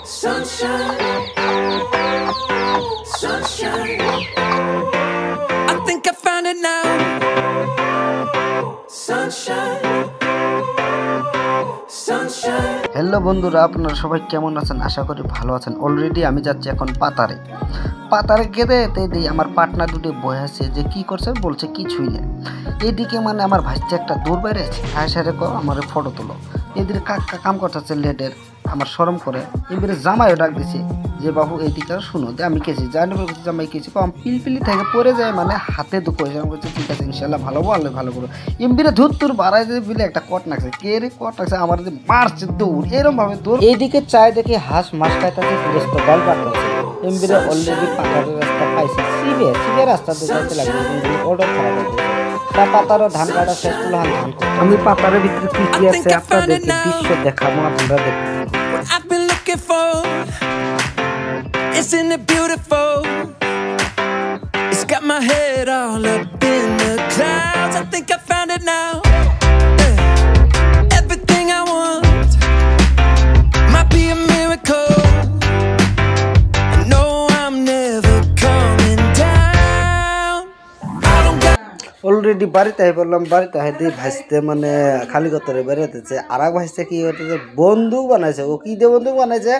Sunshine, sunshine. I think I found it now. Sunshine, sunshine. Hello বন্ধুরা, আপনারা সবাই কেমন আছেন? আশা করি ভালো আছেন। অলরেডি আমি যাচ্ছি এখন পাতারে গেলে দিই আমার পার্টনার দুটো বই আছে যে কি করছে, বলছে কিছুই নেই। এদিকে মানে আমার ভাইতে একটা দূর বাইরে আছে, হাসে আমার ফটো তুলো। এদিকে কাম করতেছে লেডের, আমার শরম করে এবারে জামাইও ডাক দিছে যে বাবু এইদিকে শুনো যে আমি কেছি জানি জামাই কেছি কম পিলপিলি থেকে পড়ে যায়, মানে হাতে দুঃখ হয়েছে। আমি বলছি ঠিক আছে ইনশাল্লাহ ভালো বললে ভালো করো। এমবিরে ধুত্তুর বাড়াই যে বিলে একটা কট নাকছে, কে রে কট নাকছে আমার যে মারছে দৌড় এরম ভাবে দৌড়। এইদিকে চাই দেখি হাঁস মাছ খাইতেছে, গৃহস্থ ডাল পাঠাচ্ছে। এমবিরে অলরেডি পাতারের রাস্তা পাইছে, সিবে রাস্তা দুটাইতে লাগবে, অর্ডার খারাপ হয়েছে। তা পাতারও ধান কাটা শেষ করলো, ধান আমি পাতারের ভিতরে কি কি আছে আপনাদেরকে দৃশ্য দেখাবো, আপনারা দেখুন। I've been looking for, isn't it beautiful? It's got my head all up in the clouds. I think I found it now. Everything I want might be a miracle. I know I'm never coming down. I don't got already বাড়িতে বললাম, বাড়িতে দিয়ে ভাইসতে মানে খালি গতরে বেরোতেছে। আর এক ভাইসতে কি হতেছে, বন্দুক বানাইছে। ও কি দিয়ে বন্দুক বানাইছে,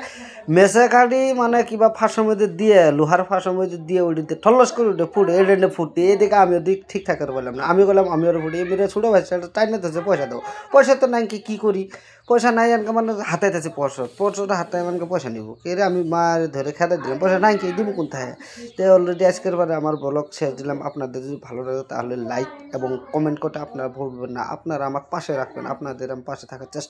মেসে কাঠি মানে কিবা ফাঁসের মধ্যে দিয়ে, লোহার ফাঁসের মধ্যে দিয়ে ওইটিতে ঠলস করে উঠে ফুটে এডেন্ডে ফুটতে। এদিকে আমি ওদিক ঠিকঠাক করে বললাম না, আমি বললাম আমি ওর ফুটি এমনি ছোটো ভাইসটা টাইনে দিচ্ছে পয়সা দেবো। পয়সা তো নাই, কি করি, পয়সা নাই এনকে মানে হাতে দিচ্ছে পরশোটা হাতে এমনকে পয়সা নিব এরে আমি মার ধরে খেতে দিলাম, পয়সা নাই কি দিব কোথায়। তো অলরেডি আজকের বারে আমার ব্লগ শেষ দিলাম। আপনাদের যদি ভালো লাগে তাহলে লাইক এবং কমেন্ট করতে আপনারা ভুলবেন না। আপনারা আমার পাশে রাখবেন, আপনাদের আমি পাশে থাকার চেষ্টা